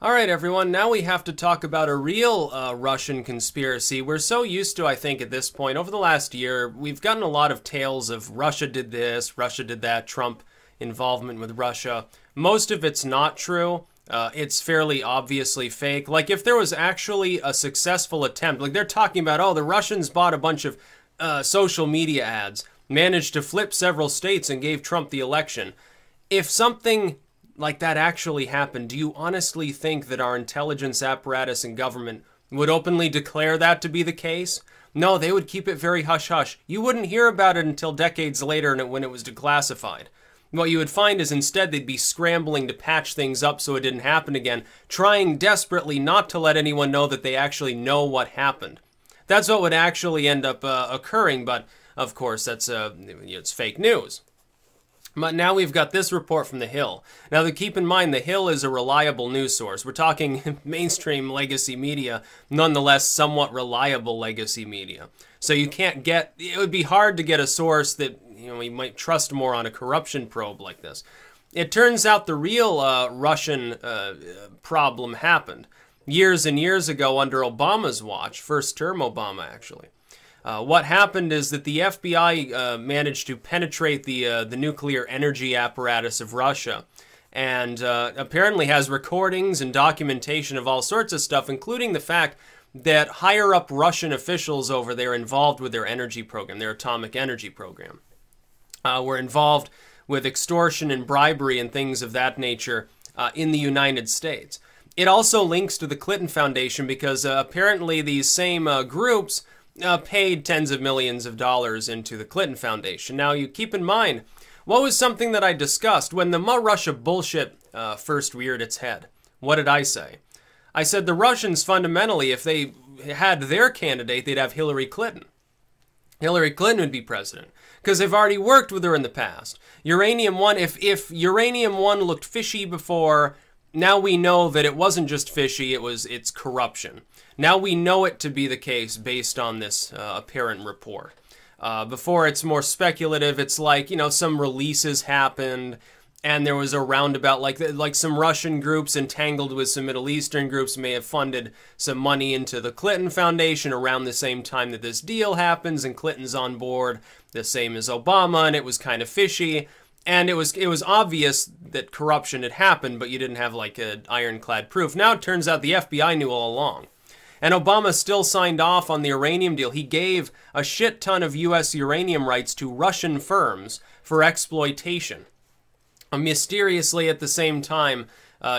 All right, everyone, now we have to talk about a real Russian conspiracy. We're so used to, I think, at this point, over the last year, we've gotten a lot of tales of Russia did this, Russia did that, Trump involvement with Russia. Most of it's not true. It's fairly obviously fake. Like, if there was actually a successful attempt, like they're talking about, oh, the Russians bought a bunch of social media ads, managed to flip several states and gave Trump the election. If something like that actually happened, do you honestly think that our intelligence apparatus and government would openly declare that to be the case? No, they would keep it very hush-hush. You wouldn't hear about it until decades later when it was declassified. What you would find is instead they'd be scrambling to patch things up so it didn't happen again, trying desperately not to let anyone know that they actually know what happened. That's what would actually end up occurring, but of course it's fake news. But now we've got this report from The Hill. Now, keep in mind, The Hill is a reliable news source. We're talking mainstream legacy media, nonetheless somewhat reliable legacy media. So you can't get, it would be hard to get a source that, you might trust more on a corruption probe like this. It turns out the real Russian problem happened years and years ago under Obama's watch, first term Obama actually. What happened is that the FBI managed to penetrate the nuclear energy apparatus of Russia and apparently has recordings and documentation of all sorts of stuff, including the fact that higher-up Russian officials over there involved with their energy program, their atomic energy program, were involved with extortion and bribery and things of that nature in the United States. It also links to the Clinton Foundation because apparently these same groups paid tens of millions of dollars into the Clinton Foundation. Now, you keep in mind, what was something that I discussed when the Russia bullshit first reared its head? What did I say? I said the Russians fundamentally, if they had their candidate, they'd have Hillary Clinton. Hillary Clinton would be president because they've already worked with her in the past. Uranium One, if Uranium One looked fishy before, now we know that it wasn't just fishy, it's corruption. Now we know it to be the case based on this apparent report. Before it's more speculative, it's like, some releases happened and there was a roundabout, like some Russian groups entangled with some Middle Eastern groups may have funded some money into the Clinton Foundation around the same time that this deal happens, and Clinton's on board the same as Obama, and it was kind of fishy. And it was obvious that corruption had happened, but you didn't have like an ironclad proof. Now it turns out the FBI knew all along. And Obama still signed off on the uranium deal. He gave a shit ton of U.S. uranium rights to Russian firms for exploitation. Mysteriously, at the same time,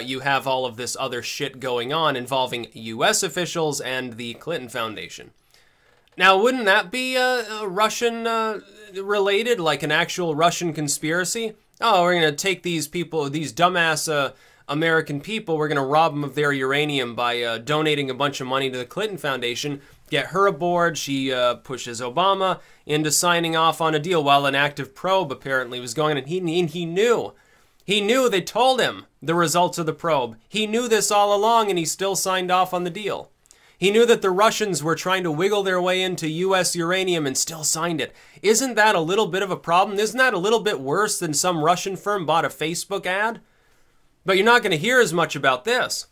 you have all of this other shit going on involving U.S. officials and the Clinton Foundation. Now, wouldn't that be Russian-related, like an actual Russian conspiracy? Oh, we're going to take these people, these dumbass American people, we're going to rob them of their uranium by donating a bunch of money to the Clinton Foundation, get her aboard, she pushes Obama into signing off on a deal while an active probe apparently was going on, and he knew. He knew, they told him the results of the probe. He knew this all along, and he still signed off on the deal. He knew that the Russians were trying to wiggle their way into U.S. uranium and still signed it. Isn't that a little bit of a problem? Isn't that a little bit worse than some Russian firm bought a Facebook ad? But you're not going to hear as much about this.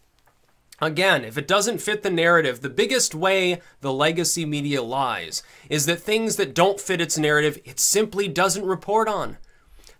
Again, if it doesn't fit the narrative, the biggest way the legacy media lies is that things that don't fit its narrative, it simply doesn't report on.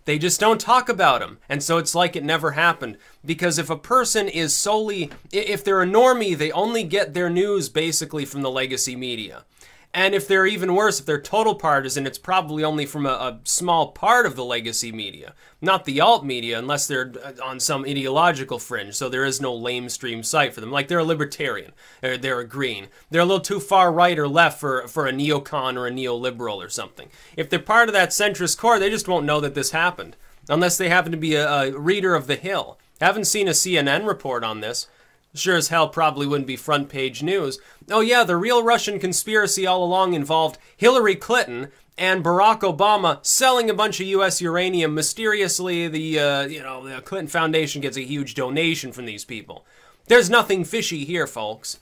They just don't talk about them, and so it's like it never happened. Because if a person is solely, if they're a normie, they only get their news basically from the legacy media. And if they're even worse, if they're total partisan, it's probably only from a small part of the legacy media, not the alt media, unless they're on some ideological fringe, so there is no lamestream site for them. Like, they're a libertarian, they're a green. They're a little too far right or left for a neocon or a neoliberal or something. If they're part of that centrist core, they just won't know that this happened, unless they happen to be a reader of The Hill. Haven't seen a CNN report on this. Sure as hell probably wouldn't be front page news. Oh yeah, the real Russian conspiracy all along involved Hillary Clinton and Barack Obama selling a bunch of U.S. uranium. Mysteriously, the Clinton Foundation gets a huge donation from these people. There's nothing fishy here, folks.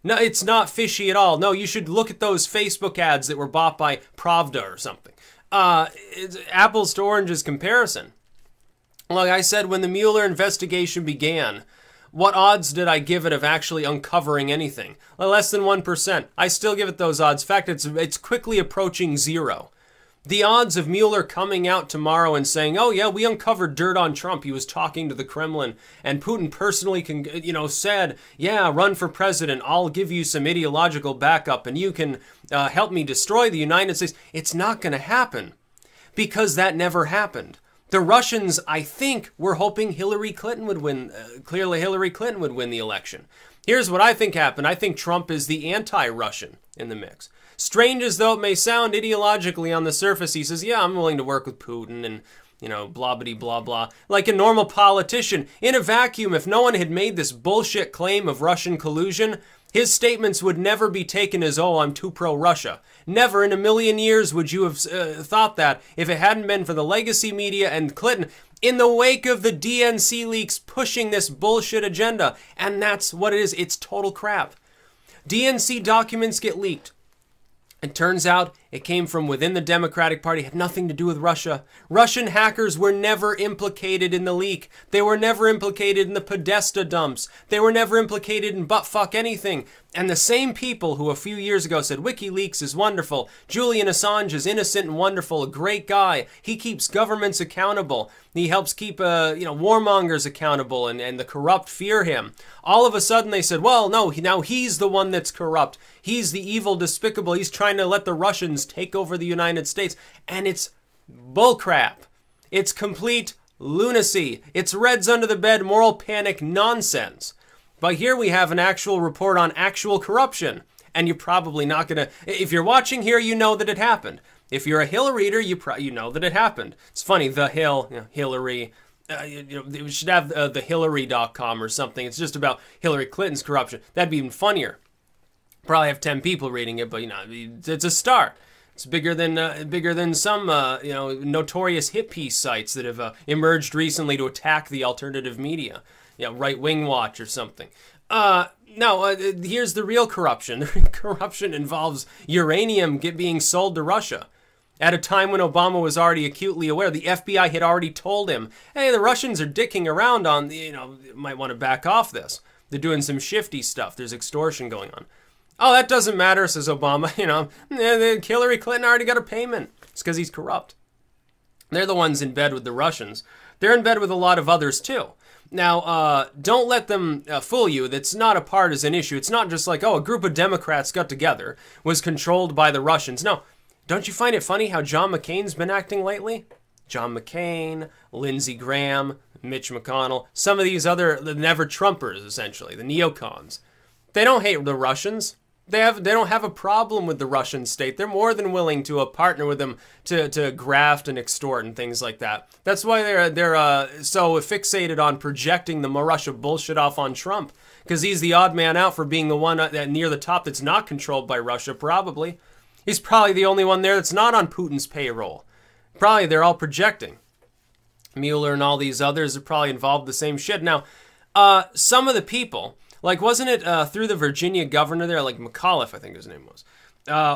No, it's not fishy at all. No, you should look at those Facebook ads that were bought by Pravda or something. It's apples to oranges comparison. Like I said, when the Mueller investigation began, What odds did I give it of actually uncovering anything? Less than 1%. I still give it those odds. In fact, it's quickly approaching 0. The odds of Mueller coming out tomorrow and saying, oh yeah, we uncovered dirt on Trump. He was talking to the Kremlin, and Putin personally said, yeah, run for president. I'll give you some ideological backup and you can help me destroy the United States. It's not going to happen because that never happened. The Russians, I think, were hoping Hillary Clinton would win. Clearly, Hillary Clinton would win the election. Here's what I think happened. I think Trump is the anti-Russian in the mix. Strange as though it may sound ideologically on the surface, he says, yeah, I'm willing to work with Putin and, blah-bitty, blah, blah. Like a normal politician. In a vacuum, if no one had made this bullshit claim of Russian collusion, his statements would never be taken as, oh, I'm too pro-Russia. Never in a million years would you have thought that if it hadn't been for the legacy media and Clinton in the wake of the DNC leaks pushing this bullshit agenda. And that's what it is. It's total crap. DNC documents get leaked. It turns out it came from within the Democratic Party, had nothing to do with Russia. Russian hackers were never implicated in the leak. They were never implicated in the Podesta dumps. They were never implicated in buttfuck anything. And the same people who a few years ago said WikiLeaks is wonderful, Julian Assange is innocent and wonderful, a great guy. He keeps governments accountable. He helps keep warmongers accountable and the corrupt fear him. All of a sudden they said, well, no, now he's the one that's corrupt. He's the evil, despicable. He's trying to let the Russians take over the United States. And it's bullcrap. It's complete lunacy. It's Reds under the bed moral panic nonsense. But here we have an actual report on actual corruption. And you're probably not going to... If you're watching here, you know that it happened. If you're a Hill reader, you know that it happened. It's funny, The Hill, Hillary... we should have thehillary.com or something. It's just about Hillary Clinton's corruption. That'd be even funnier. Probably have 10 people reading it, but it's a start. It's bigger than some notorious hit piece sites that have emerged recently to attack the alternative media. Right Wing Watch or something. Here's the real corruption. The corruption involves uranium being sold to Russia. At a time when Obama was already acutely aware, the FBI had already told him, hey, the Russians are dicking around on, might want to back off this. They're doing some shifty stuff. There's extortion going on. Oh, that doesn't matter, says Obama. Hillary Clinton already got a payment. It's because he's corrupt. They're the ones in bed with the Russians. They're in bed with a lot of others, too. Now, don't let them fool you. That's not a partisan issue. It's not just like, oh, a group of Democrats got together, was controlled by the Russians. No. Don't you find it funny how John McCain's been acting lately? John McCain, Lindsey Graham, Mitch McConnell, some of these other the never-Trumpers, essentially, the neocons. They don't hate the Russians. They don't have a problem with the Russian state. They're more than willing to partner with them to graft and extort and things like that. That's why they're so fixated on projecting the Russia bullshit off on Trump, because he's the odd man out for being the one near the top that's not controlled by Russia, probably. He's probably the only one there that's not on Putin's payroll. Probably they're all projecting. Mueller and all these others are probably involved in the same shit. Now, some of the people, like wasn't it through the Virginia governor there, like McAuliffe, I think his name was.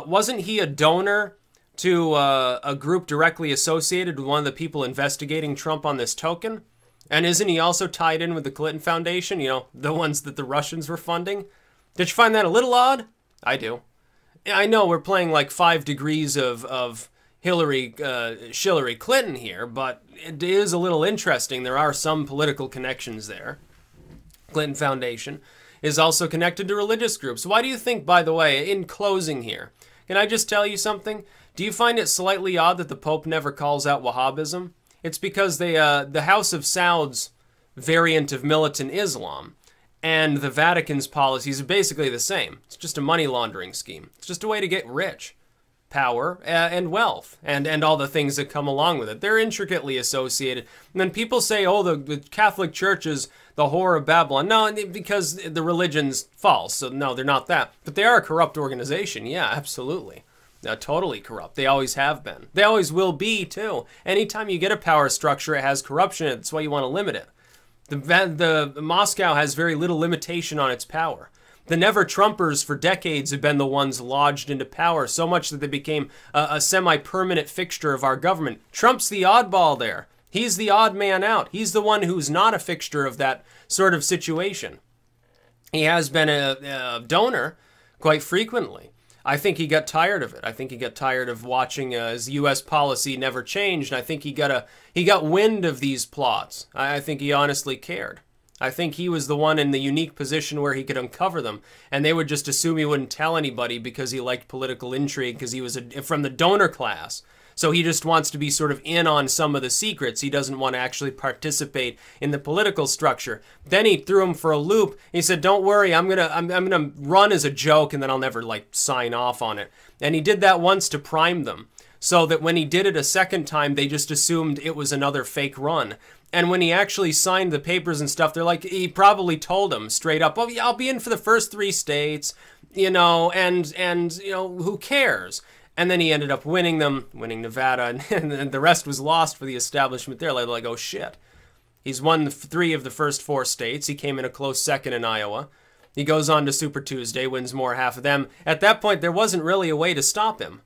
Wasn't he a donor to a group directly associated with one of the people investigating Trump on this token? And isn't he also tied in with the Clinton Foundation? The ones that the Russians were funding? Did you find that a little odd? I do. I know we're playing like 5 degrees of Hillary Clinton here, but it is a little interesting. There are some political connections there. Clinton Foundation is also connected to religious groups. Why do you think, by the way, in closing here, can I just tell you something? Do you find it slightly odd that the Pope never calls out Wahhabism? It's because the House of Saud's variant of militant Islam and the Vatican's policies are basically the same. It's just a money laundering scheme. It's just a way to get rich, power, and wealth, and all the things that come along with it. They're intricately associated. And then people say, oh, the Catholic Church is the whore of Babylon. No, because the religion's false. So no, they're not that. But they are a corrupt organization. Yeah, absolutely. Totally corrupt. They always have been. They always will be, too. Anytime you get a power structure, it has corruption in it. That's why you want to limit it. The Moscow has very little limitation on its power. The never-Trumpers for decades have been the ones lodged into power, so much that they became a semi-permanent fixture of our government. Trump's the oddball there. He's the odd man out. He's the one who's not a fixture of that sort of situation. He has been a donor quite frequently. I think he got tired of it. I think he got tired of watching his U.S. policy never changed. And I think he got wind of these plots. I think he honestly cared. I think he was the one in the unique position where he could uncover them, and they would just assume he wouldn't tell anybody because he liked political intrigue because he was from the donor class. So he just wants to be sort of in on some of the secrets. He doesn't want to actually participate in the political structure. Then he threw him for a loop. He said, "Don't worry, I'm gonna run as a joke, and then I'll never like sign off on it." And he did that once to prime them, so that when he did it a second time, they just assumed it was another fake run. And when he actually signed the papers and stuff, they're like, he probably told them straight up, "Oh yeah, I'll be in for the first 3 states, you know, and you know, who cares?" And then he ended up winning Nevada, and the rest was lost for the establishment there. Like, oh shit. He's won 3 of the first 4 states. He came in a close second in Iowa. He goes on to Super Tuesday, wins more half of them. At that point, there wasn't really a way to stop him.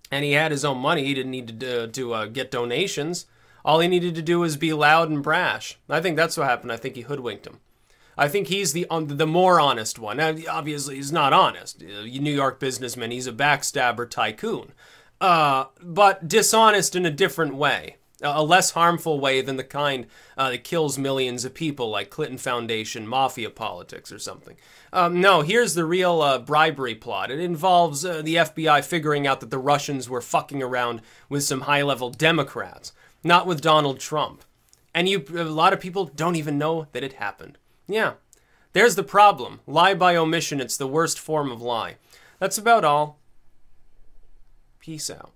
And he had his own money. He didn't need to get donations. All he needed to do was be loud and brash. I think that's what happened. I think he hoodwinked him. I think he's the more honest one. Now, obviously, he's not honest. New York businessman, he's a backstabber tycoon. But dishonest in a different way. A less harmful way than the kind that kills millions of people, like Clinton Foundation, mafia politics or something. No, here's the real bribery plot. It involves the FBI figuring out that the Russians were fucking around with some high-level Democrats, not with Donald Trump. And a lot of people don't even know that it happened. Yeah, there's the problem. Lie by omission, it's the worst form of lie. That's about all. Peace out.